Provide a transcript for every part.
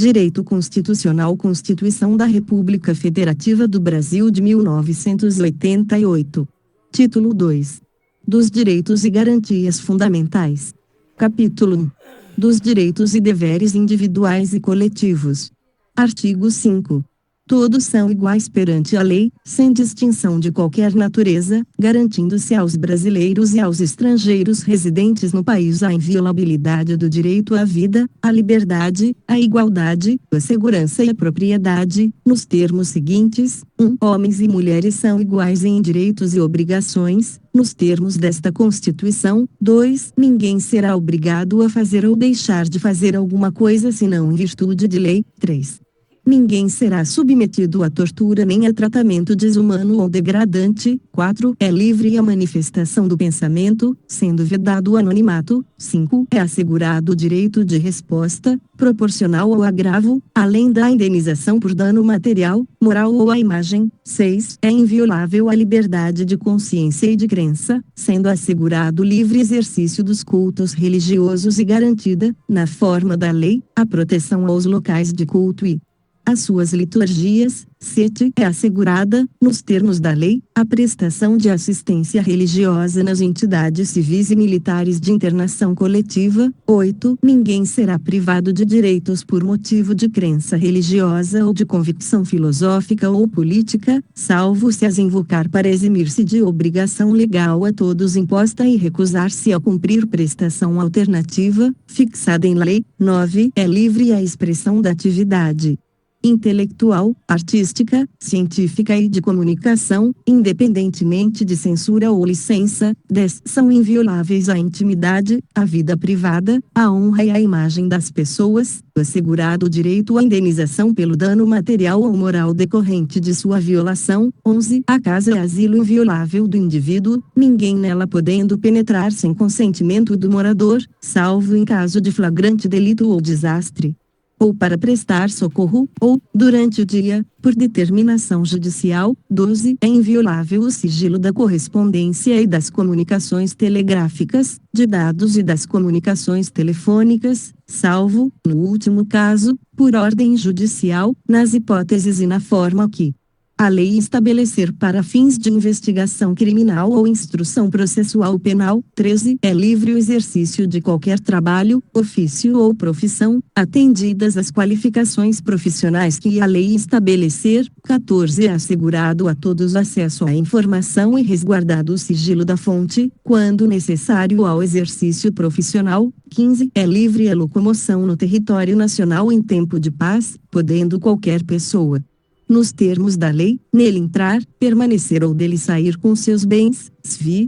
Direito Constitucional Constituição da República Federativa do Brasil de 1988. Título 2. Dos Direitos e Garantias Fundamentais. Capítulo 1. Dos Direitos e Deveres Individuais e Coletivos. Artigo 5. Todos são iguais perante a lei, sem distinção de qualquer natureza, garantindo-se aos brasileiros e aos estrangeiros residentes no país a inviolabilidade do direito à vida, à liberdade, à igualdade, à segurança e à propriedade, nos termos seguintes: 1. Homens e mulheres são iguais em direitos e obrigações, nos termos desta Constituição. 2. Ninguém será obrigado a fazer ou deixar de fazer alguma coisa senão em virtude de lei. 3. Ninguém será submetido a tortura nem a tratamento desumano ou degradante. 4. É livre a manifestação do pensamento, sendo vedado o anonimato. 5. É assegurado o direito de resposta, proporcional ao agravo, além da indenização por dano material, moral ou à imagem. 6. É inviolável a liberdade de consciência e de crença, sendo assegurado o livre exercício dos cultos religiosos e garantida, na forma da lei, a proteção aos locais de culto e as suas liturgias. 7. É assegurada, nos termos da lei, a prestação de assistência religiosa nas entidades civis e militares de internação coletiva. 8. Ninguém será privado de direitos por motivo de crença religiosa ou de convicção filosófica ou política, salvo se as invocar para eximir-se de obrigação legal a todos imposta e recusar-se a cumprir prestação alternativa, fixada em lei. 9. É livre a expressão da atividade intelectual, artística, científica e de comunicação, independentemente de censura ou licença. 10. São invioláveis a intimidade, a vida privada, a honra e a imagem das pessoas, assegurado o direito à indenização pelo dano material ou moral decorrente de sua violação. 11. A casa é asilo inviolável do indivíduo, ninguém nela podendo penetrar sem consentimento do morador, salvo em caso de flagrante delito ou desastre, ou para prestar socorro, ou, durante o dia, por determinação judicial. 12. É inviolável o sigilo da correspondência e das comunicações telegráficas, de dados e das comunicações telefônicas, salvo, no último caso, por ordem judicial, nas hipóteses e na forma que a lei estabelecer para fins de investigação criminal ou instrução processual penal. 13. É livre o exercício de qualquer trabalho, ofício ou profissão, atendidas as qualificações profissionais que a lei estabelecer. 14. É assegurado a todos acesso à informação e resguardado o sigilo da fonte, quando necessário ao exercício profissional. 15. É livre a locomoção no território nacional em tempo de paz, podendo qualquer pessoa, nos termos da lei, nele entrar, permanecer ou dele sair com seus bens.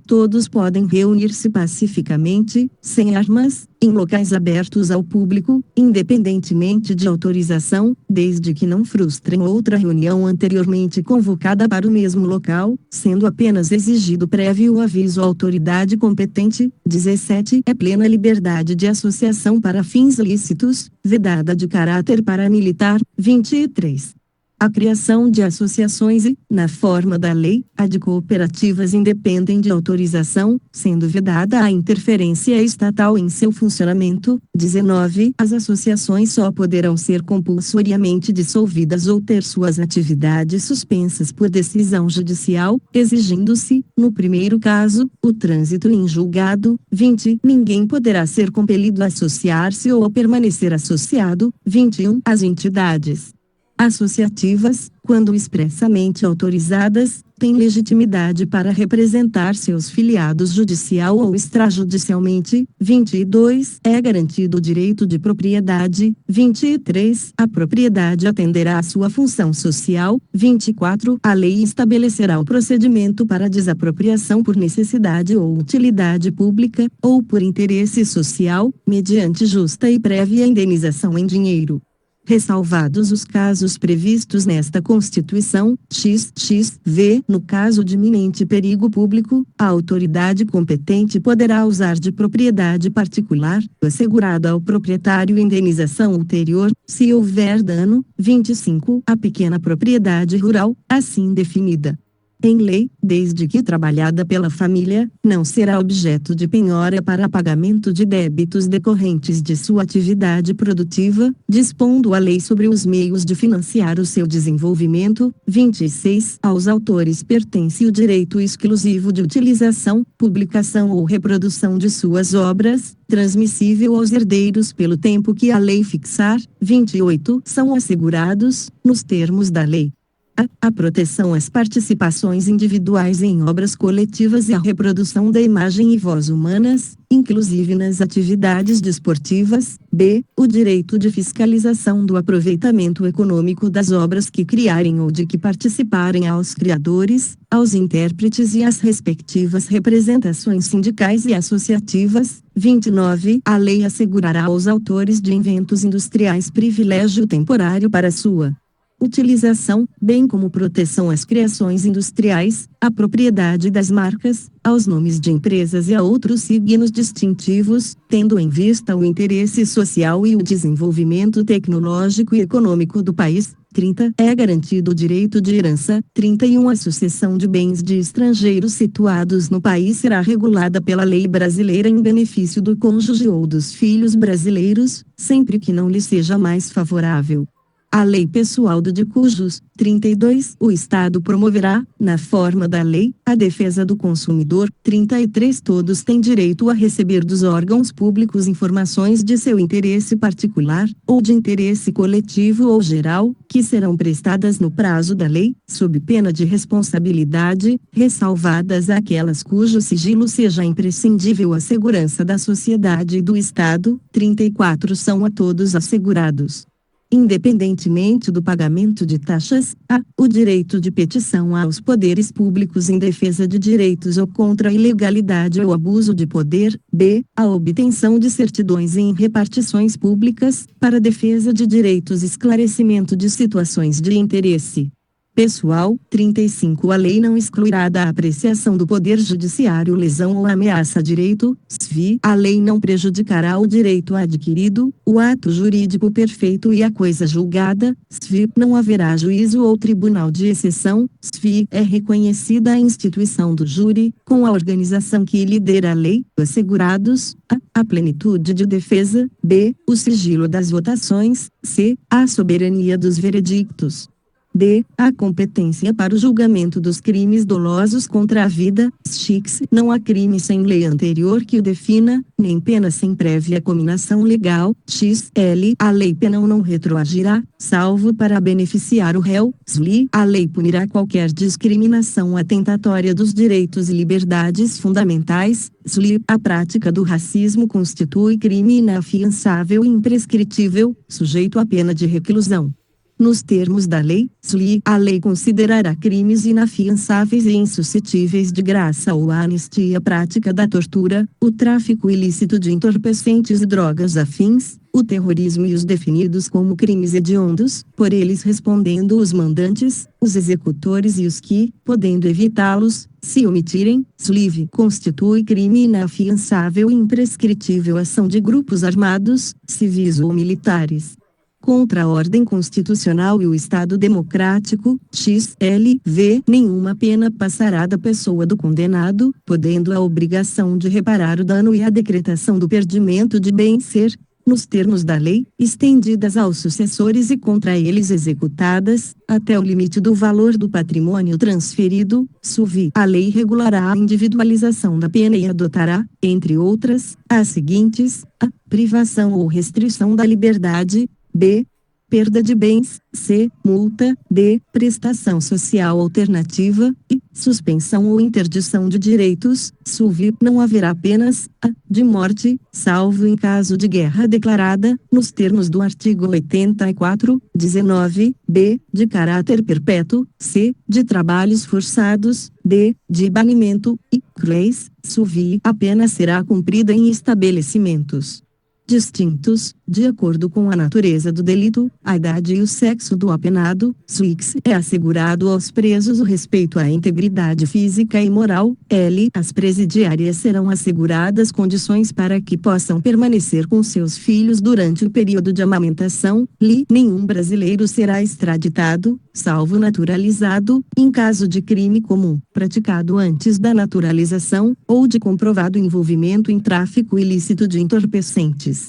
Todos podem reunir-se pacificamente, sem armas, em locais abertos ao público, independentemente de autorização, desde que não frustrem outra reunião anteriormente convocada para o mesmo local, sendo apenas exigido prévio aviso à autoridade competente. 17. É plena liberdade de associação para fins lícitos, vedada de caráter paramilitar. 23. A criação de associações e, na forma da lei, a de cooperativas independem de autorização, sendo vedada a interferência estatal em seu funcionamento. 19. As associações só poderão ser compulsoriamente dissolvidas ou ter suas atividades suspensas por decisão judicial, exigindo-se, no primeiro caso, o trânsito em julgado. 20. Ninguém poderá ser compelido a associar-se ou a permanecer associado. 21. As entidades associativas, quando expressamente autorizadas, têm legitimidade para representar seus filiados judicial ou extrajudicialmente. 22. É garantido o direito de propriedade. 23. A propriedade atenderá à sua função social. 24. A lei estabelecerá o procedimento para desapropriação por necessidade ou utilidade pública, ou por interesse social, mediante justa e prévia indenização em dinheiro, ressalvados os casos previstos nesta Constituição. XXV. No caso de iminente perigo público, a autoridade competente poderá usar de propriedade particular, assegurada ao proprietário indenização ulterior, se houver dano. 25. A pequena propriedade rural, assim definida, em lei, desde que trabalhada pela família, não será objeto de penhora para pagamento de débitos decorrentes de sua atividade produtiva, dispondo a lei sobre os meios de financiar o seu desenvolvimento. 26. Aos autores pertence o direito exclusivo de utilização, publicação ou reprodução de suas obras, transmissível aos herdeiros pelo tempo que a lei fixar. 28. São assegurados, nos termos da lei, a proteção às participações individuais em obras coletivas e a reprodução da imagem e voz humanas, inclusive nas atividades desportivas. B. O direito de fiscalização do aproveitamento econômico das obras que criarem ou de que participarem aos criadores, aos intérpretes e às respectivas representações sindicais e associativas. 29. A lei assegurará aos autores de inventos industriais privilégio temporário para sua utilização, bem como proteção às criações industriais, à propriedade das marcas, aos nomes de empresas e a outros signos distintivos, tendo em vista o interesse social e o desenvolvimento tecnológico e econômico do país. 30. É garantido o direito de herança. 31. A sucessão de bens de estrangeiros situados no país será regulada pela lei brasileira em benefício do cônjuge ou dos filhos brasileiros, sempre que não lhe seja mais favorável a lei pessoal de cujos. 32. O Estado promoverá, na forma da lei, a defesa do consumidor. 33. Todos têm direito a receber dos órgãos públicos informações de seu interesse particular, ou de interesse coletivo ou geral, que serão prestadas no prazo da lei, sob pena de responsabilidade, ressalvadas aquelas cujo sigilo seja imprescindível à segurança da sociedade e do Estado. 34. São a todos assegurados, independentemente do pagamento de taxas, a. O direito de petição aos poderes públicos em defesa de direitos ou contra a ilegalidade ou abuso de poder. B. A obtenção de certidões em repartições públicas, para defesa de direitos e esclarecimento de situações de interesse pessoal. 35. A lei não excluirá da apreciação do Poder Judiciário lesão ou ameaça a direito. SVI. A lei não prejudicará o direito adquirido, o ato jurídico perfeito e a coisa julgada. SVI. Não haverá juízo ou tribunal de exceção. SVI. É reconhecida a instituição do júri, com a organização que lhe der a lei, assegurados a plenitude de defesa. B. O sigilo das votações. C. A soberania dos veredictos. D. A competência para o julgamento dos crimes dolosos contra a vida. X. Não há crime sem lei anterior que o defina, nem pena sem prévia cominação legal. XL. A lei penal não retroagirá, salvo para beneficiar o réu. SLI. A lei punirá qualquer discriminação atentatória dos direitos e liberdades fundamentais. SLI. A prática do racismo constitui crime inafiançável e imprescritível, sujeito à pena de reclusão. Nos termos da lei, SLI, a lei considerará crimes inafiançáveis e insuscetíveis de graça ou anistia a prática da tortura, o tráfico ilícito de entorpecentes e drogas afins, o terrorismo e os definidos como crimes hediondos, por eles respondendo os mandantes, os executores e os que, podendo evitá-los, se omitirem. SLIV constitui crime inafiançável e imprescritível ação de grupos armados, civis ou militares, contra a ordem constitucional e o Estado democrático. XLV. Nenhuma pena passará da pessoa do condenado, podendo a obrigação de reparar o dano e a decretação do perdimento de bem ser, nos termos da lei, estendidas aos sucessores e contra eles executadas, até o limite do valor do patrimônio transferido. SUVI. A lei regulará a individualização da pena e adotará, entre outras, as seguintes: a. Privação ou restrição da liberdade. B. Perda de bens. C. Multa. D. Prestação social alternativa. E. Suspensão ou interdição de direitos. SUV. Não haverá penas a. De morte, salvo em caso de guerra declarada, nos termos do artigo 84, 19. B. De caráter perpétuo. C. De trabalhos forçados. D. De banimento. E. Cruéis. SUV. A pena será cumprida em estabelecimentos distintos, de acordo com a natureza do delito, a idade e o sexo do apenado. Suix é assegurado aos presos o respeito à integridade física e moral. L. As presidiárias serão asseguradas condições para que possam permanecer com seus filhos durante o período de amamentação. Li. Nenhum brasileiro será extraditado, salvo naturalizado, em caso de crime comum, praticado antes da naturalização, ou de comprovado envolvimento em tráfico ilícito de entorpecentes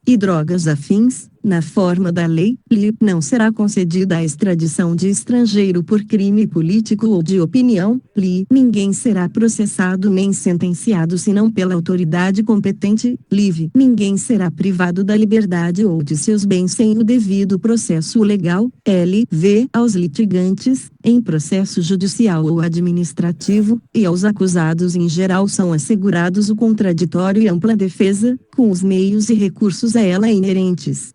e drogas afins, na forma da lei. Li. Não será concedida a extradição de estrangeiro por crime político ou de opinião. Li. Ninguém será processado nem sentenciado senão pela autoridade competente. Live. Ninguém será privado da liberdade ou de seus bens sem o devido processo legal. L.V. Aos litigantes, em processo judicial ou administrativo, e aos acusados em geral são assegurados o contraditório e ampla defesa, com os meios e recursos a ela inerentes.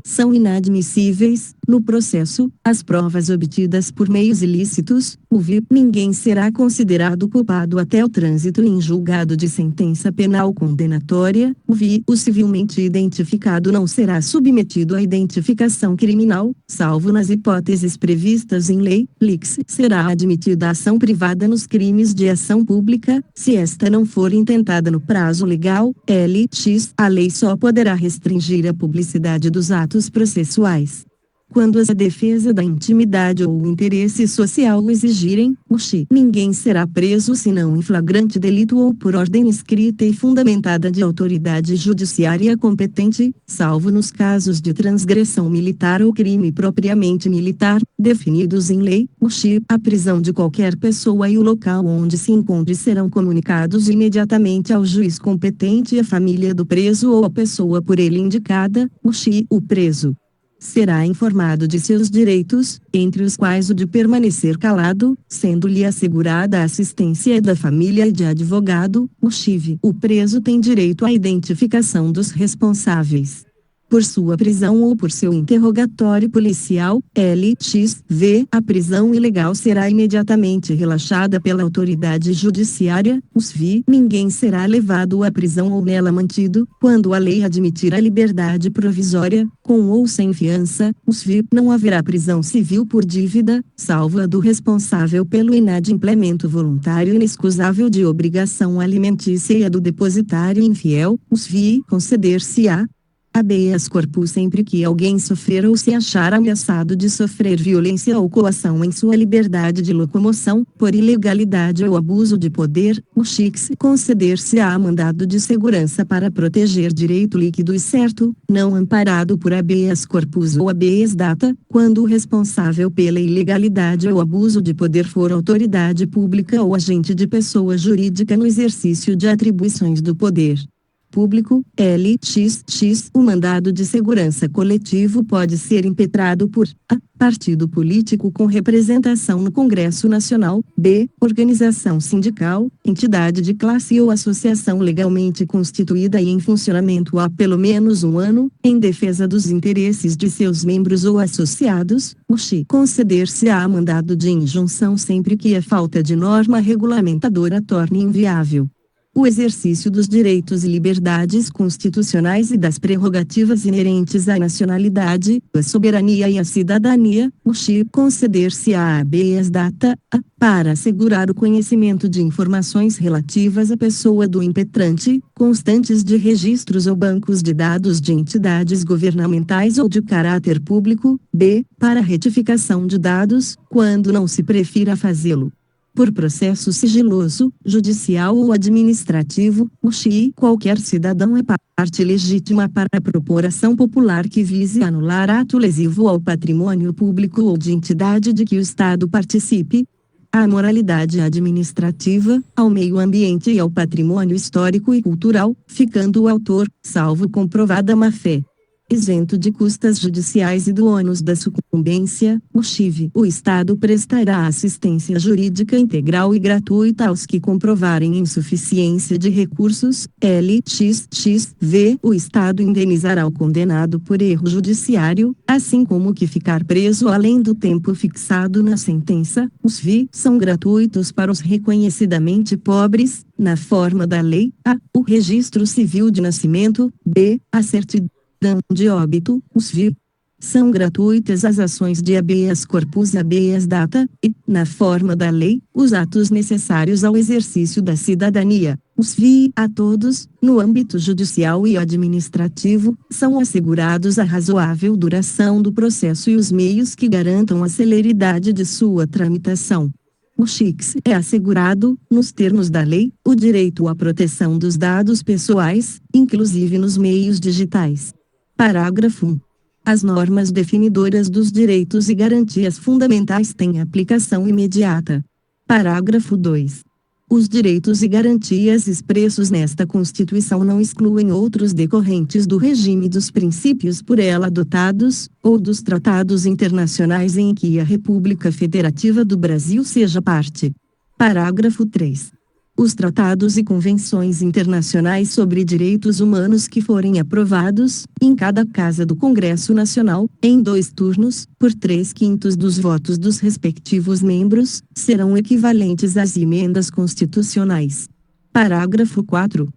São inadmissíveis, no processo, as provas obtidas por meios ilícitos. Ninguém será considerado culpado até o trânsito em julgado de sentença penal condenatória. O civilmente identificado não será submetido à identificação criminal, salvo nas hipóteses previstas em lei. Lix. Será admitida a ação privada nos crimes de ação pública, se esta não for intentada no prazo legal. Lx. A lei só poderá restringir a publicidade dos atos processuais quando a defesa da intimidade ou o interesse social o exigirem. Ninguém será preso senão em flagrante delito ou por ordem escrita e fundamentada de autoridade judiciária competente, salvo nos casos de transgressão militar ou crime propriamente militar, definidos em lei. A prisão de qualquer pessoa e o local onde se encontre serão comunicados imediatamente ao juiz competente e à família do preso ou à pessoa por ele indicada. O preso será informado de seus direitos, entre os quais o de permanecer calado, sendo-lhe assegurada a assistência da família e de advogado. O preso tem direito à identificação dos responsáveis por sua prisão ou por seu interrogatório policial. Lx.V. A prisão ilegal será imediatamente relaxada pela autoridade judiciária. Ninguém será levado à prisão ou nela mantido, quando a lei admitir a liberdade provisória, com ou sem fiança. Não haverá prisão civil por dívida, salvo a do responsável pelo inadimplemento voluntário inexcusável de obrigação alimentícia e a do depositário infiel. Conceder-se-á habeas corpus sempre que alguém sofrer ou se achar ameaçado de sofrer violência ou coação em sua liberdade de locomoção, por ilegalidade ou abuso de poder. Conceder-se-á mandado de segurança para proteger direito líquido e certo, não amparado por habeas corpus ou habeas data, quando o responsável pela ilegalidade ou abuso de poder for autoridade pública ou agente de pessoa jurídica no exercício de atribuições do poder público. Lxx. O mandado de segurança coletivo pode ser impetrado por a. Partido político com representação no Congresso Nacional. B. Organização sindical, entidade de classe ou associação legalmente constituída e em funcionamento há pelo menos um ano, em defesa dos interesses de seus membros ou associados. Conceder-se-á mandado de injunção sempre que a falta de norma regulamentadora torne inviável o exercício dos direitos e liberdades constitucionais e das prerrogativas inerentes à nacionalidade, à soberania e à cidadania. Conceder-se-á habeas data, para assegurar o conhecimento de informações relativas à pessoa do impetrante, constantes de registros ou bancos de dados de entidades governamentais ou de caráter público. B. Para retificação de dados, quando não se prefira fazê-lo por processo sigiloso, judicial ou administrativo. Qualquer cidadão é parte legítima para propor ação popular que vise anular ato lesivo ao patrimônio público ou de entidade de que o Estado participe, à moralidade administrativa, ao meio ambiente e ao patrimônio histórico e cultural, ficando o autor, salvo comprovada má-fé, isento de custas judiciais e do ônus da sucumbência, o CHIV. O Estado prestará assistência jurídica integral e gratuita aos que comprovarem insuficiência de recursos, LXXV. O Estado indenizará o condenado por erro judiciário, assim como o que ficar preso além do tempo fixado na sentença. Os VI são gratuitos para os reconhecidamente pobres, na forma da lei: a. o registro civil de nascimento; b. a certidão de óbito. Os VI são gratuitas as ações de habeas corpus, habeas data, e, na forma da lei, os atos necessários ao exercício da cidadania. Os VI a todos, no âmbito judicial e administrativo, são assegurados a razoável duração do processo e os meios que garantam a celeridade de sua tramitação. O CHICS é assegurado, nos termos da lei, o direito à proteção dos dados pessoais, inclusive nos meios digitais. Parágrafo 1. As normas definidoras dos direitos e garantias fundamentais têm aplicação imediata. Parágrafo 2. Os direitos e garantias expressos nesta Constituição não excluem outros decorrentes do regime dos princípios por ela adotados, ou dos tratados internacionais em que a República Federativa do Brasil seja parte. Parágrafo 3. Os tratados e convenções internacionais sobre direitos humanos que forem aprovados, em cada casa do Congresso Nacional, em 2 turnos, por 3/5 dos votos dos respectivos membros, serão equivalentes às emendas constitucionais. Parágrafo 4.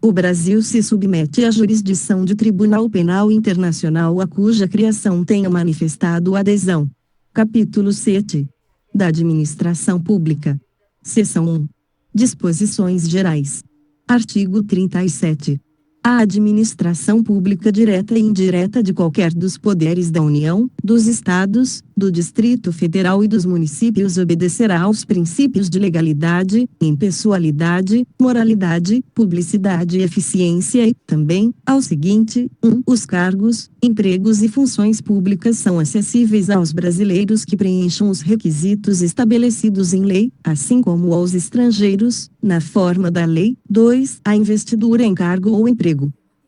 O Brasil se submete à jurisdição de Tribunal Penal Internacional a cuja criação tenha manifestado adesão. Capítulo 7. Da Administração Pública. Seção 1. Disposições Gerais. Artigo 37. A administração pública direta e indireta de qualquer dos poderes da União, dos Estados, do Distrito Federal e dos municípios obedecerá aos princípios de legalidade, impessoalidade, moralidade, publicidade e eficiência e, também, ao seguinte: 1. Os cargos, empregos e funções públicas são acessíveis aos brasileiros que preencham os requisitos estabelecidos em lei, assim como aos estrangeiros, na forma da lei. 2. A investidura em cargo ou emprego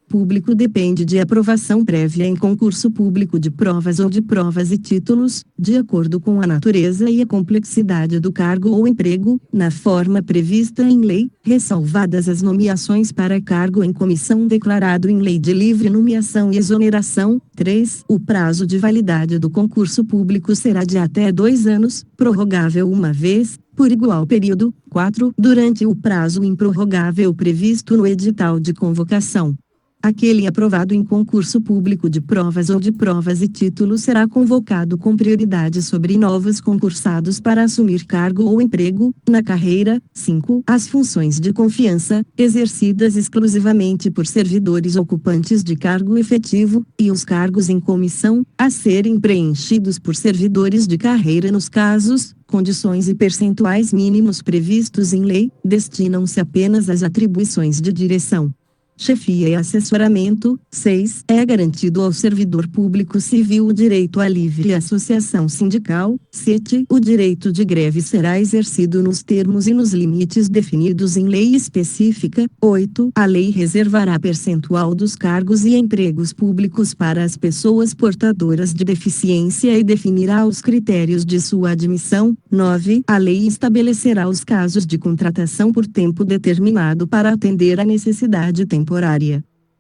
público depende de aprovação prévia em concurso público de provas ou de provas e títulos, de acordo com a natureza e a complexidade do cargo ou emprego, na forma prevista em lei, ressalvadas as nomeações para cargo em comissão declarado em lei de livre nomeação e exoneração. 3. O prazo de validade do concurso público será de até 2 anos, prorrogável uma vez, por igual período. 4. Durante o prazo improrrogável previsto no edital de convocação, aquele aprovado em concurso público de provas ou de provas e títulos será convocado com prioridade sobre novos concursados para assumir cargo ou emprego, na carreira. 5. As funções de confiança, exercidas exclusivamente por servidores ocupantes de cargo efetivo, e os cargos em comissão, a serem preenchidos por servidores de carreira nos casos, condições e percentuais mínimos previstos em lei, destinam-se apenas às atribuições de direção, chefia e assessoramento. 6. É garantido ao servidor público civil o direito à livre associação sindical. 7. O direito de greve será exercido nos termos e nos limites definidos em lei específica. 8. A lei reservará percentual dos cargos e empregos públicos para as pessoas portadoras de deficiência e definirá os critérios de sua admissão. 9. A lei estabelecerá os casos de contratação por tempo determinado para atender à necessidade temporária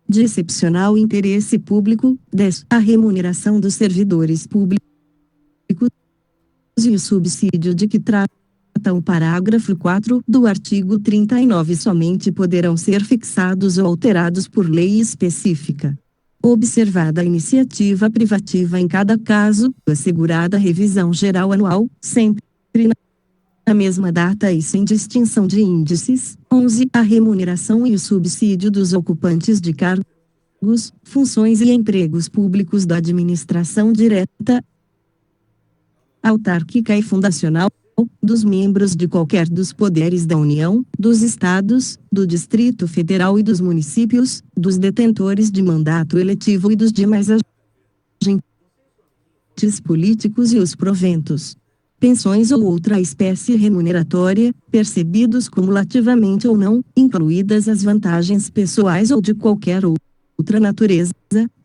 de excepcional interesse público. 10. A remuneração dos servidores públicos e o subsídio de que trata o parágrafo 4 do artigo 39 somente poderão ser fixados ou alterados por lei específica. Observada a iniciativa privativa em cada caso, assegurada a revisão geral anual, sempre na mesma data e sem distinção de índices. 11. A remuneração e o subsídio dos ocupantes de cargos, funções e empregos públicos da administração direta, autárquica e fundacional, dos membros de qualquer dos poderes da União, dos Estados, do Distrito Federal e dos municípios, dos detentores de mandato eletivo e dos demais agentes políticos e os proventos, pensões ou outra espécie remuneratória, percebidos cumulativamente ou não, incluídas as vantagens pessoais ou de qualquer outra natureza,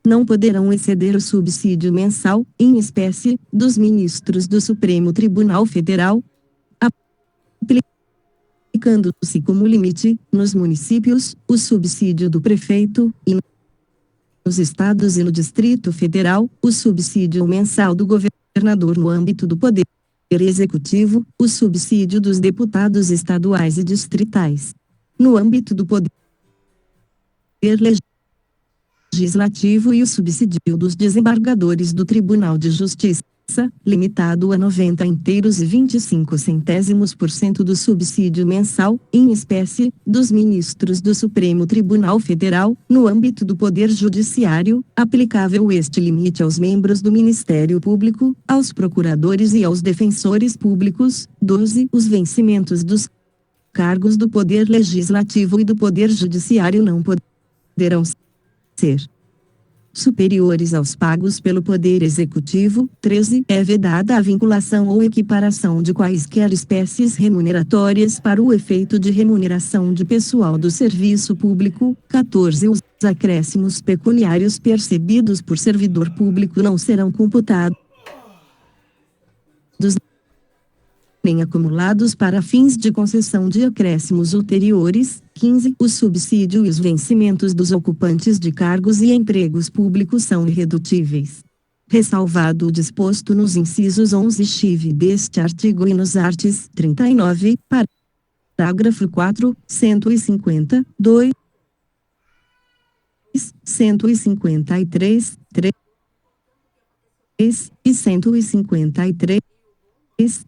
não poderão exceder o subsídio mensal, em espécie, dos ministros do Supremo Tribunal Federal, aplicando-se como limite, nos municípios, o subsídio do prefeito, e nos estados e no Distrito Federal, o subsídio mensal do governador no âmbito do Poder Executivo, o subsídio dos deputados estaduais e distritais. No âmbito do Poder Legislativo e o subsídio dos desembargadores do Tribunal de Justiça, limitado a 90 inteiros e 25% do subsídio mensal, em espécie, dos ministros do Supremo Tribunal Federal, no âmbito do Poder Judiciário, aplicável este limite aos membros do Ministério Público, aos procuradores e aos defensores públicos. 12. Os vencimentos dos cargos do Poder Legislativo e do Poder Judiciário não poderão ser superiores aos pagos pelo Poder Executivo. 13. É vedada a vinculação ou equiparação de quaisquer espécies remuneratórias para o efeito de remuneração de pessoal do serviço público. 14. Os acréscimos pecuniários percebidos por servidor público não serão computados nem acumulados para fins de concessão de acréscimos ulteriores. 15. O subsídio e os vencimentos dos ocupantes de cargos e empregos públicos são irredutíveis. Ressalvado o disposto nos incisos 11 chiv deste artigo e nos arts. 39, parágrafo 4, 150, 2, 153, 3 e 153.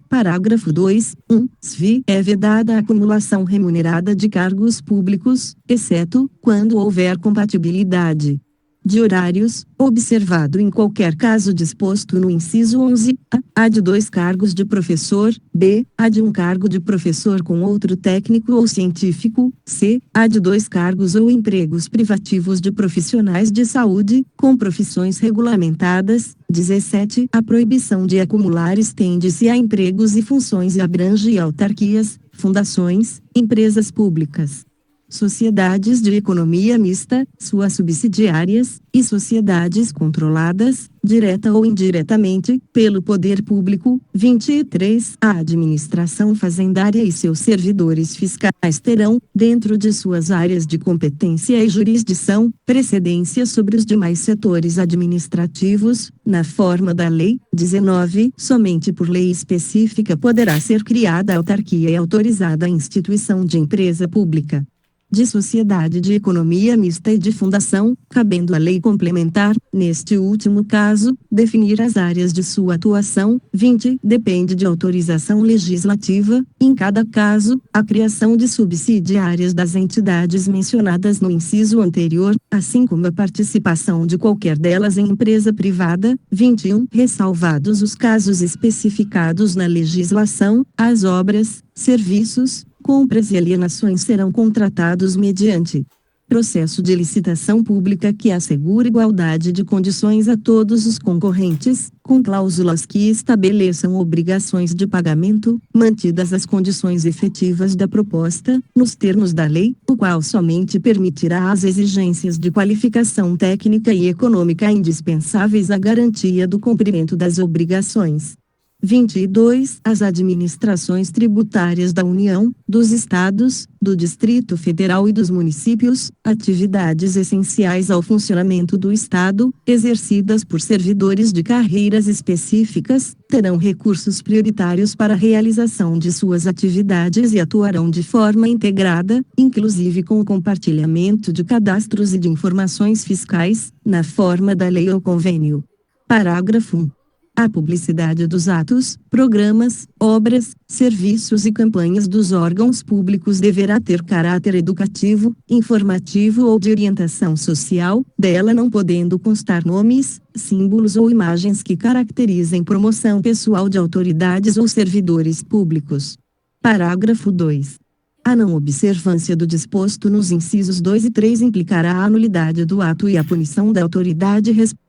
Parágrafo 2, 1. SVI é vedada a acumulação remunerada de cargos públicos, exceto, quando houver compatibilidade de horários, observado em qualquer caso disposto no inciso 11, a de 2 cargos de professor, b, a de 1 cargo de professor com outro técnico ou científico, c, a de 2 cargos ou empregos privativos de profissionais de saúde, com profissões regulamentadas. 17. A proibição de acumular estende-se a empregos e funções e abrange autarquias, fundações, empresas públicas, sociedades de economia mista, suas subsidiárias, e sociedades controladas, direta ou indiretamente, pelo poder público. 23. A administração fazendária e seus servidores fiscais terão, dentro de suas áreas de competência e jurisdição, precedência sobre os demais setores administrativos, na forma da lei. 19. Somente por lei específica poderá ser criada a autarquia e autorizada a instituição de empresa pública, de sociedade de economia mista e de fundação, cabendo à lei complementar, neste último caso, definir as áreas de sua atuação. 20. Depende de autorização legislativa, em cada caso, a criação de subsidiárias das entidades mencionadas no inciso anterior, assim como a participação de qualquer delas em empresa privada. 21. Ressalvados os casos especificados na legislação, as obras, serviços, compras e alienações serão contratados mediante processo de licitação pública que assegure igualdade de condições a todos os concorrentes, com cláusulas que estabeleçam obrigações de pagamento, mantidas as condições efetivas da proposta, nos termos da lei, o qual somente permitirá as exigências de qualificação técnica e econômica indispensáveis à garantia do cumprimento das obrigações. 22. As administrações tributárias da União, dos Estados, do Distrito Federal e dos municípios, atividades essenciais ao funcionamento do Estado, exercidas por servidores de carreiras específicas, terão recursos prioritários para a realização de suas atividades e atuarão de forma integrada, inclusive com o compartilhamento de cadastros e de informações fiscais, na forma da lei ou convênio. Parágrafo 1. A publicidade dos atos, programas, obras, serviços e campanhas dos órgãos públicos deverá ter caráter educativo, informativo ou de orientação social, dela não podendo constar nomes, símbolos ou imagens que caracterizem promoção pessoal de autoridades ou servidores públicos. Parágrafo 2. A não observância do disposto nos incisos 2 e 3 implicará a anulidade do ato e a punição da autoridade responsável,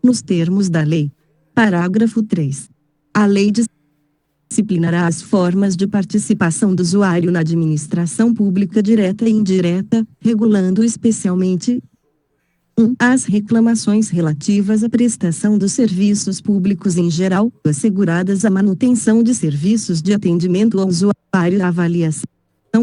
nos termos da lei. Parágrafo 3. A lei disciplinará as formas de participação do usuário na administração pública direta e indireta, regulando especialmente 1. As reclamações relativas à prestação dos serviços públicos em geral, asseguradas a manutenção de serviços de atendimento ao usuário, a avaliação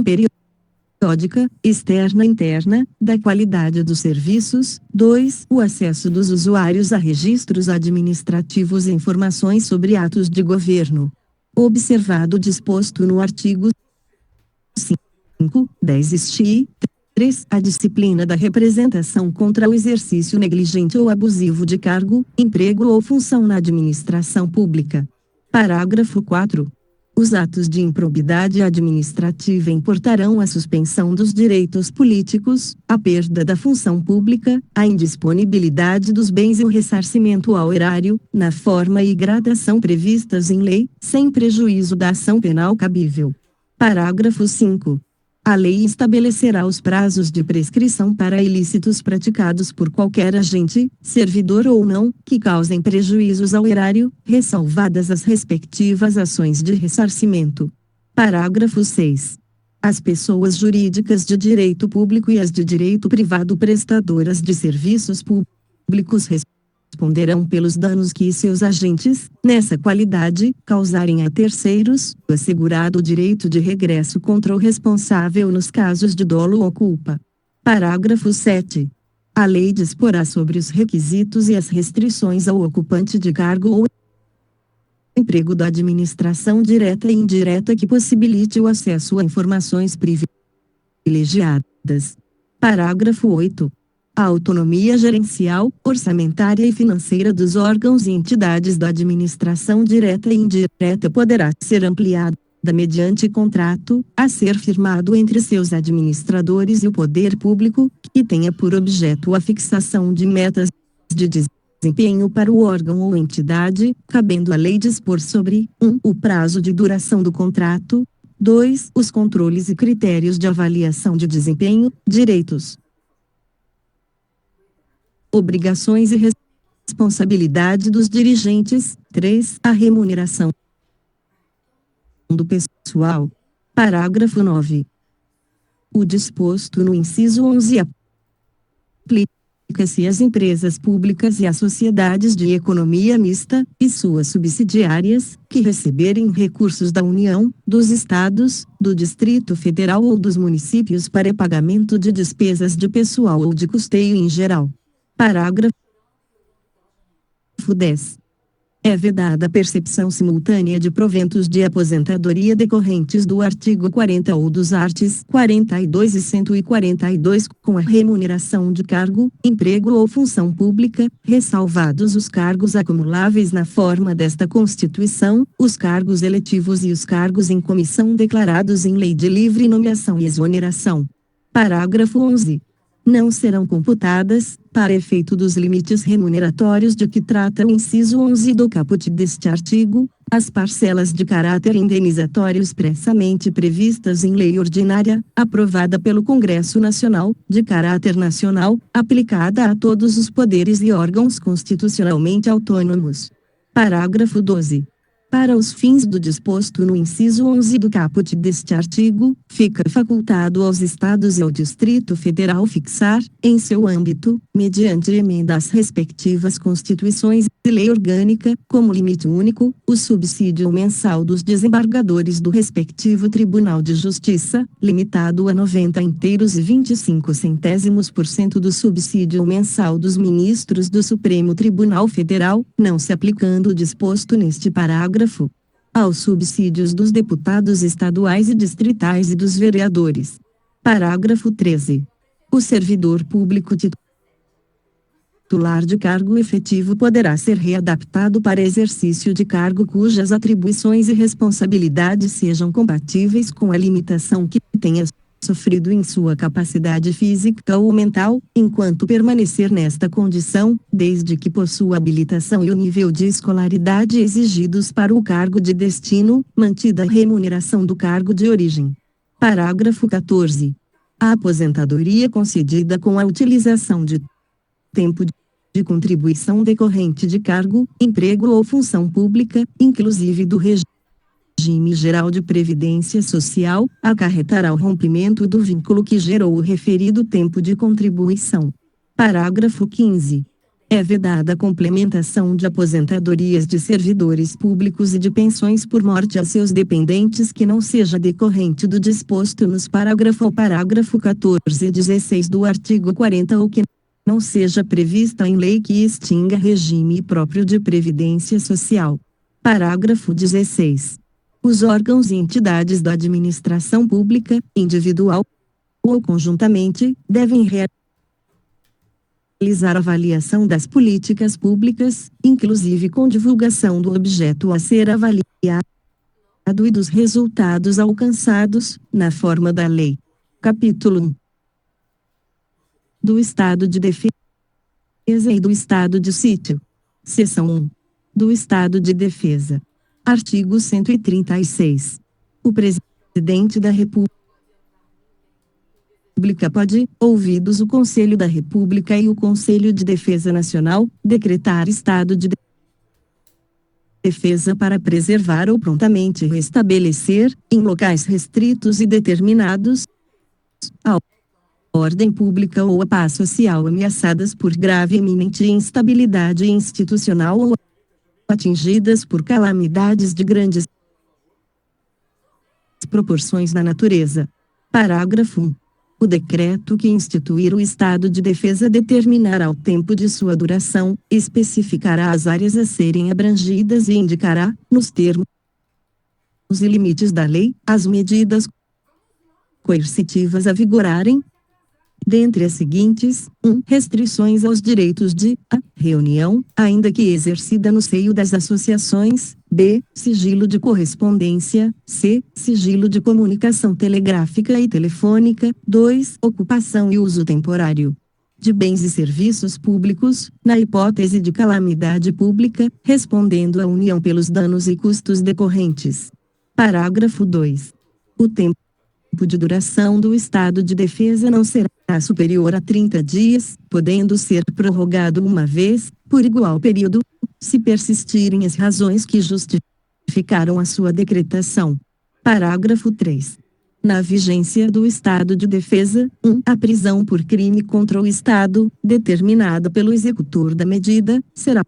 periódica, externa e interna, da qualidade dos serviços. 2. O acesso dos usuários a registros administrativos e informações sobre atos de governo. Observado o disposto no artigo 5, 10 3. A disciplina da representação contra o exercício negligente ou abusivo de cargo, emprego ou função na administração pública. Parágrafo 4. Os atos de improbidade administrativa importarão a suspensão dos direitos políticos, a perda da função pública, a indisponibilidade dos bens e o ressarcimento ao erário, na forma e gradação previstas em lei, sem prejuízo da ação penal cabível. Parágrafo 5. A lei estabelecerá os prazos de prescrição para ilícitos praticados por qualquer agente, servidor ou não, que causem prejuízos ao erário, ressalvadas as respectivas ações de ressarcimento. Parágrafo 6. As pessoas jurídicas de direito público e as de direito privado prestadoras de serviços públicos responderão pelos danos que seus agentes, nessa qualidade, causarem a terceiros, assegurado o direito de regresso contra o responsável nos casos de dolo ou culpa. Parágrafo 7. A lei disporá sobre os requisitos e as restrições ao ocupante de cargo ou emprego da administração direta e indireta que possibilite o acesso a informações privilegiadas. Parágrafo 8. A autonomia gerencial, orçamentária e financeira dos órgãos e entidades da administração direta e indireta poderá ser ampliada mediante contrato, a ser firmado entre seus administradores e o poder público, que tenha por objeto a fixação de metas de desempenho para o órgão ou entidade, cabendo à lei dispor sobre 1. O prazo de duração do contrato, 2. Os controles e critérios de avaliação de desempenho, direitos, obrigações e responsabilidade dos dirigentes. 3. A remuneração do pessoal. Parágrafo 9. O disposto no inciso 11 aplica-se às empresas públicas e às sociedades de economia mista, e suas subsidiárias, que receberem recursos da União, dos Estados, do Distrito Federal ou dos municípios para pagamento de despesas de pessoal ou de custeio em geral. Parágrafo 10. É vedada a percepção simultânea de proventos de aposentadoria decorrentes do artigo 40 ou dos arts. 42 e 142 com a remuneração de cargo, emprego ou função pública, ressalvados os cargos acumuláveis na forma desta Constituição, os cargos eletivos e os cargos em comissão declarados em lei de livre nomeação e exoneração. Parágrafo 11. Não serão computadas, para efeito dos limites remuneratórios de que trata o inciso 11 do caput deste artigo, as parcelas de caráter indenizatório expressamente previstas em lei ordinária, aprovada pelo Congresso Nacional, de caráter nacional, aplicada a todos os poderes e órgãos constitucionalmente autônomos. Parágrafo 12. Para os fins do disposto no inciso 11 do caput deste artigo, fica facultado aos Estados e ao Distrito Federal fixar, em seu âmbito, mediante emenda às respectivas Constituições e lei orgânica, como limite único, o subsídio mensal dos desembargadores do respectivo Tribunal de Justiça, limitado a 90 inteiros e 25% do subsídio mensal dos ministros do Supremo Tribunal Federal, não se aplicando o disposto neste parágrafo aos subsídios dos deputados estaduais e distritais e dos vereadores. Parágrafo 13. O servidor público titular de cargo efetivo poderá ser readaptado para exercício de cargo cujas atribuições e responsabilidades sejam compatíveis com a limitação que tenha sofrido em sua capacidade física ou mental, enquanto permanecer nesta condição, desde que possua habilitação e o nível de escolaridade exigidos para o cargo de destino, mantida a remuneração do cargo de origem. Parágrafo 14. A aposentadoria concedida com a utilização de tempo de contribuição decorrente de cargo, emprego ou função pública, inclusive do regime regime geral de previdência social, acarretará o rompimento do vínculo que gerou o referido tempo de contribuição. Parágrafo 15. É vedada a complementação de aposentadorias de servidores públicos e de pensões por morte a seus dependentes que não seja decorrente do disposto nos parágrafo 14 e 16 do artigo 40 ou que não seja prevista em lei que extinga regime próprio de previdência social. Parágrafo 16. Os órgãos e entidades da administração pública, individual ou conjuntamente, devem realizar avaliação das políticas públicas, inclusive com divulgação do objeto a ser avaliado e dos resultados alcançados, na forma da lei. Capítulo 1. Do Estado de Defesa e do Estado de Sítio. Seção 1. Do Estado de Defesa. Artigo 136. O Presidente da República pode, ouvidos o Conselho da República e o Conselho de Defesa Nacional, decretar estado de defesa para preservar ou prontamente restabelecer, em locais restritos e determinados, a ordem pública ou a paz social ameaçadas por grave e iminente instabilidade institucional ou atingidas por calamidades de grandes proporções na natureza. Parágrafo 1. O decreto que instituir o estado de defesa determinará o tempo de sua duração, especificará as áreas a serem abrangidas e indicará, nos termos e limites da lei, as medidas coercitivas a vigorarem, dentre as seguintes: 1. Restrições aos direitos de a. reunião, ainda que exercida no seio das associações; b. Sigilo de correspondência; c. Sigilo de comunicação telegráfica e telefônica; 2. Ocupação e uso temporário de bens e serviços públicos, na hipótese de calamidade pública, respondendo a União pelos danos e custos decorrentes. Parágrafo 2. O tempo de duração do estado de defesa não será superior a 30 dias, podendo ser prorrogado uma vez, por igual período, se persistirem as razões que justificaram a sua decretação. Parágrafo 3. Na vigência do estado de defesa, 1. A prisão por crime contra o Estado, determinada pelo executor da medida, será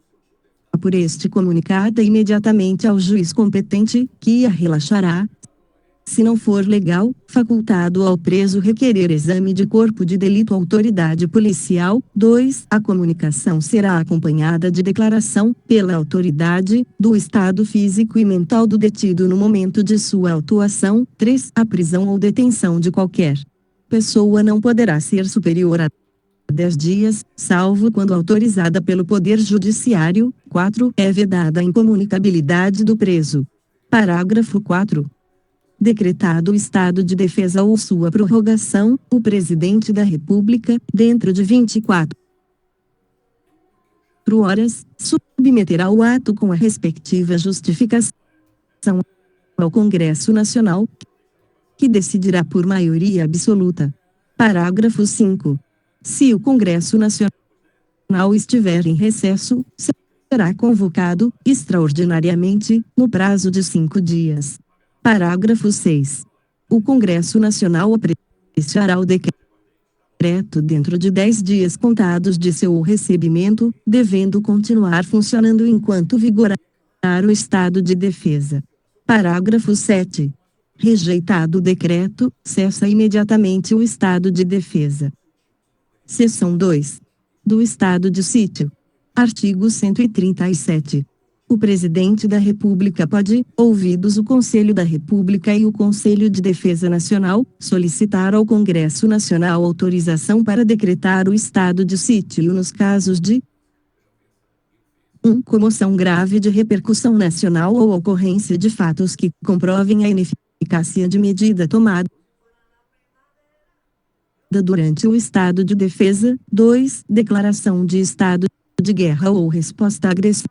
por este comunicada imediatamente ao juiz competente, que a relaxará. Se não for legal, facultado ao preso requerer exame de corpo de delito à autoridade policial. 2. A comunicação será acompanhada de declaração, pela autoridade, do estado físico e mental do detido no momento de sua autuação. 3. A prisão ou detenção de qualquer pessoa não poderá ser superior a 10 dias, salvo quando autorizada pelo Poder Judiciário. 4. É vedada a incomunicabilidade do preso. Parágrafo 4. Decretado o estado de defesa ou sua prorrogação, o Presidente da República, dentro de 24 horas, submeterá o ato com a respectiva justificação ao Congresso Nacional, que decidirá por maioria absoluta. Parágrafo 5. Se o Congresso Nacional estiver em recesso, será convocado, extraordinariamente, no prazo de 5 dias. Parágrafo 6. O Congresso Nacional apreciará o decreto dentro de 10 dias contados de seu recebimento, devendo continuar funcionando enquanto vigorar o estado de defesa. Parágrafo 7. Rejeitado o decreto, cessa imediatamente o estado de defesa. Seção 2. Do estado de sítio. Artigo 137. O Presidente da República pode, ouvidos o Conselho da República e o Conselho de Defesa Nacional, solicitar ao Congresso Nacional autorização para decretar o estado de sítio nos casos de 1. Comoção grave de repercussão nacional ou ocorrência de fatos que comprovem a ineficácia de medida tomada durante o estado de defesa. 2. Declaração de estado de guerra ou resposta à agressão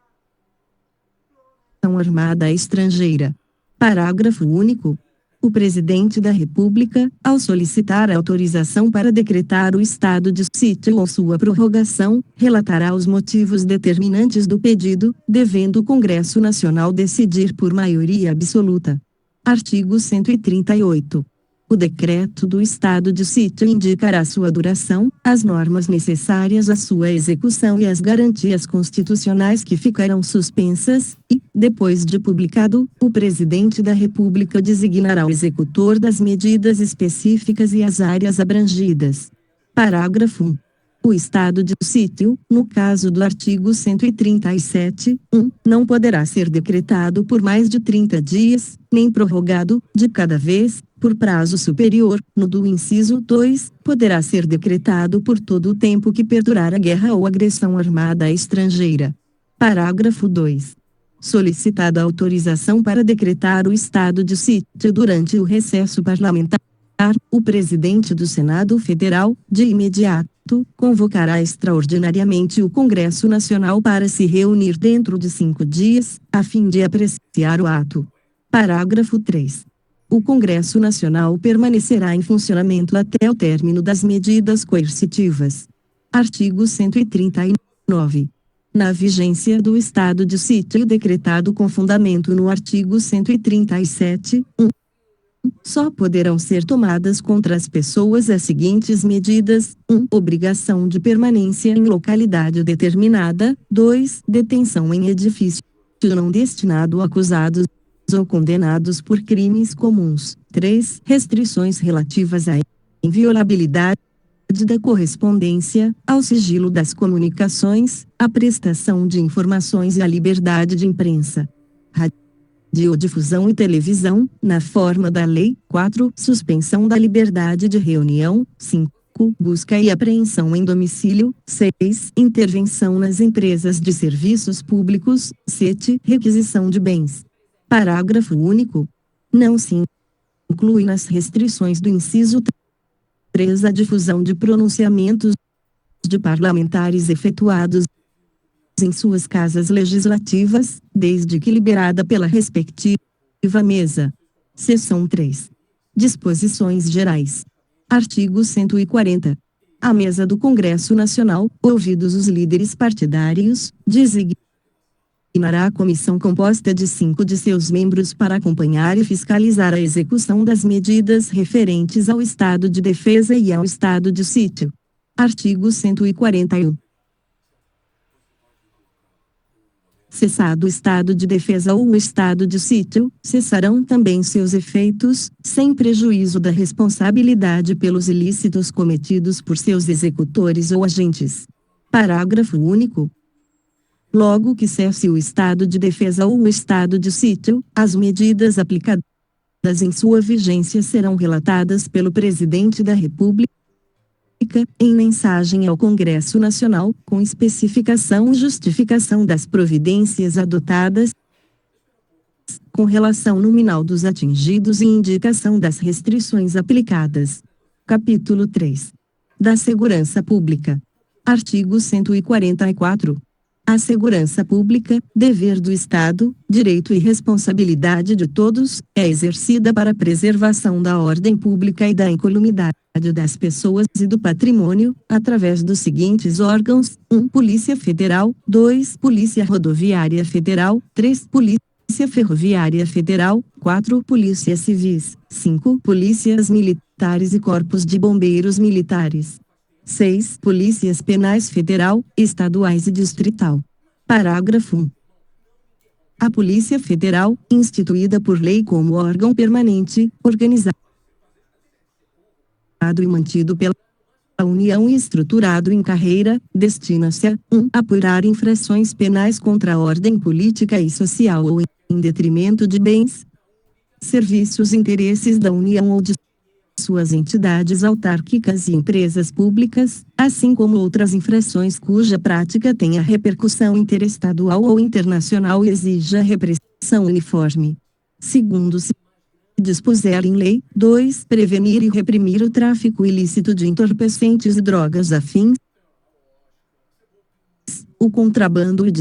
armada estrangeira. Parágrafo único. O Presidente da República, ao solicitar a autorização para decretar o estado de sítio ou sua prorrogação, relatará os motivos determinantes do pedido, devendo o Congresso Nacional decidir por maioria absoluta. Artigo 138. O decreto do estado de sítio indicará sua duração, as normas necessárias à sua execução e as garantias constitucionais que ficarão suspensas, e, depois de publicado, o Presidente da República designará o executor das medidas específicas e as áreas abrangidas. Parágrafo 1. O estado de sítio, no caso do artigo 137, 1, não poderá ser decretado por mais de 30 dias, nem prorrogado, de cada vez, por prazo superior. No do inciso 2, poderá ser decretado por todo o tempo que perdurar a guerra ou agressão armada estrangeira. Parágrafo 2. Solicitada a autorização para decretar o estado de sítio durante o recesso parlamentar, o presidente do Senado Federal, de imediato, convocará extraordinariamente o Congresso Nacional para se reunir dentro de 5 dias, a fim de apreciar o ato. Parágrafo 3. O Congresso Nacional permanecerá em funcionamento até o término das medidas coercitivas. Artigo 139. Na vigência do estado de sítio decretado com fundamento no artigo 137, 1, só poderão ser tomadas contra as pessoas as seguintes medidas: 1. Obrigação de permanência em localidade determinada. 2. Detenção em edifício não destinado a acusados ou condenados por crimes comuns. 3. Restrições relativas à inviolabilidade da correspondência, ao sigilo das comunicações, à prestação de informações e à liberdade de imprensa, radiodifusão e televisão, na forma da lei. 4. Suspensão da liberdade de reunião. 5. Busca e apreensão em domicílio. 6. Intervenção nas empresas de serviços públicos. 7. Requisição de bens. Parágrafo único. Não se inclui nas restrições do inciso 3 a difusão de pronunciamentos de parlamentares efetuados em suas casas legislativas, desde que liberada pela respectiva mesa. Seção 3. Disposições gerais. Artigo 140. A mesa do Congresso Nacional, ouvidos os líderes partidários, designará a comissão composta de 5 de seus membros para acompanhar e fiscalizar a execução das medidas referentes ao estado de defesa e ao estado de sítio. Artigo 141. Cessado o estado de defesa ou o estado de sítio, cessarão também seus efeitos, sem prejuízo da responsabilidade pelos ilícitos cometidos por seus executores ou agentes. Parágrafo único. Logo que cesse o estado de defesa ou o estado de sítio, as medidas aplicadas em sua vigência serão relatadas pelo Presidente da República em mensagem ao Congresso Nacional, com especificação e justificação das providências adotadas, com relação nominal dos atingidos e indicação das restrições aplicadas. Capítulo 3. Da Segurança Pública. Artigo 144. A segurança pública, dever do Estado, direito e responsabilidade de todos, é exercida para a preservação da ordem pública e da incolumidade das pessoas e do patrimônio, através dos seguintes órgãos: 1. Polícia Federal. 2. Polícia Rodoviária Federal. 3. Polícia Ferroviária Federal. 4. Polícias Civis. 5. Polícias Militares e Corpos de Bombeiros Militares. 6. Polícias Penais Federal, Estaduais e Distrital. Parágrafo 1. A Polícia Federal, instituída por lei como órgão permanente, organizado e mantido pela União e estruturado em carreira, destina-se a 1. Apurar infrações penais contra a ordem política e social ou em detrimento de bens, serviços e interesses da União ou de suas entidades autárquicas e empresas públicas, assim como outras infrações cuja prática tenha repercussão interestadual ou internacional e exija repressão uniforme. Segundo se dispuser em lei. 2. Prevenir e reprimir o tráfico ilícito de entorpecentes e drogas afins, o contrabando e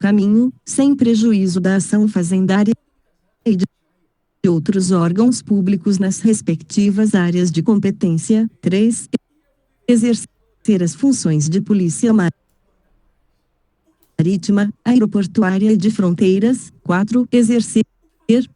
descaminho, sem prejuízo da ação fazendária e de outros órgãos públicos nas respectivas áreas de competência. 3. Exercer as funções de polícia marítima, aeroportuária e de fronteiras. 4. Exercer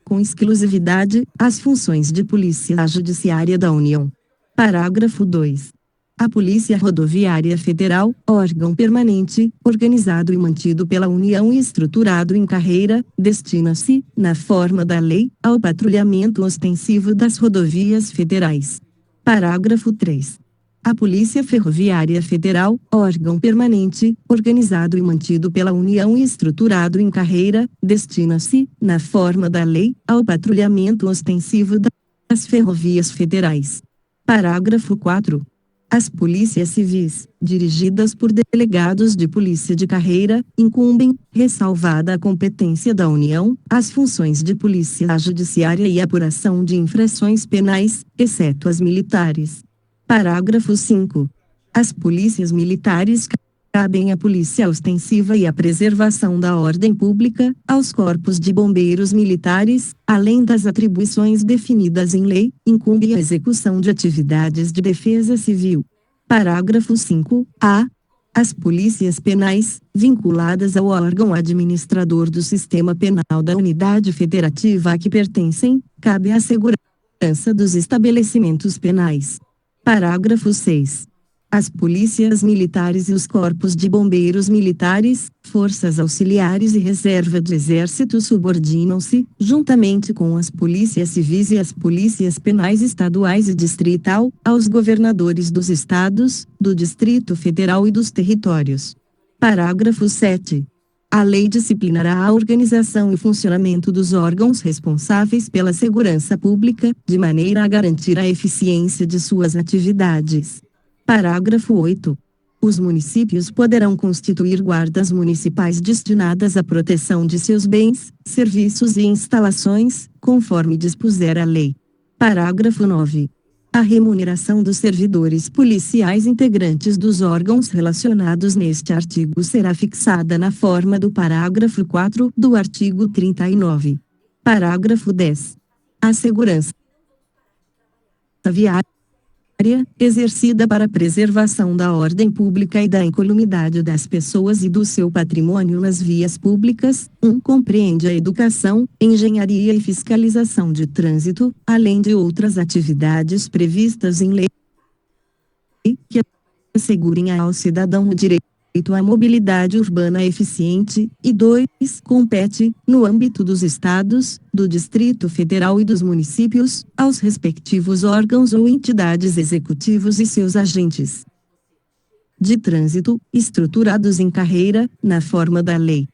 com exclusividade, as funções de Polícia Judiciária da União. Parágrafo 2. A Polícia Rodoviária Federal, órgão permanente, organizado e mantido pela União e estruturado em carreira, destina-se, na forma da lei, ao patrulhamento ostensivo das rodovias federais. Parágrafo 3. A Polícia Ferroviária Federal, órgão permanente, organizado e mantido pela União e estruturado em carreira, destina-se, na forma da lei, ao patrulhamento ostensivo das ferrovias federais. Parágrafo 4. As polícias civis, dirigidas por delegados de polícia de carreira, incumbem, ressalvada a competência da União, as funções de polícia judiciária e apuração de infrações penais, exceto as militares. Parágrafo 5. As polícias militares cabem à polícia ostensiva e à preservação da ordem pública, aos corpos de bombeiros militares, além das atribuições definidas em lei, incumbe a execução de atividades de defesa civil. Parágrafo 5-A. As polícias penais, vinculadas ao órgão administrador do sistema penal da unidade federativa a que pertencem, cabe à segurança dos estabelecimentos penais. Parágrafo 6. As polícias militares e os corpos de bombeiros militares, forças auxiliares e reserva do Exército subordinam-se, juntamente com as polícias civis e as polícias penais estaduais e distrital, aos governadores dos estados, do Distrito Federal e dos territórios. Parágrafo 7. A lei disciplinará a organização e funcionamento dos órgãos responsáveis pela segurança pública, de maneira a garantir a eficiência de suas atividades. Parágrafo 8. Os municípios poderão constituir guardas municipais destinadas à proteção de seus bens, serviços e instalações, conforme dispuser a lei. Parágrafo 9. A remuneração dos servidores policiais integrantes dos órgãos relacionados neste artigo será fixada na forma do parágrafo 4 do artigo 39. Parágrafo 10. A segurança viária exercida para a preservação da ordem pública e da incolumidade das pessoas e do seu patrimônio nas vias públicas, compreende a educação, engenharia e fiscalização de trânsito, além de outras atividades previstas em lei que assegurem ao cidadão o direito à mobilidade urbana eficiente, e 2. Compete, no âmbito dos estados, do Distrito Federal e dos municípios, aos respectivos órgãos ou entidades executivos e seus agentes de trânsito, estruturados em carreira, na forma da lei.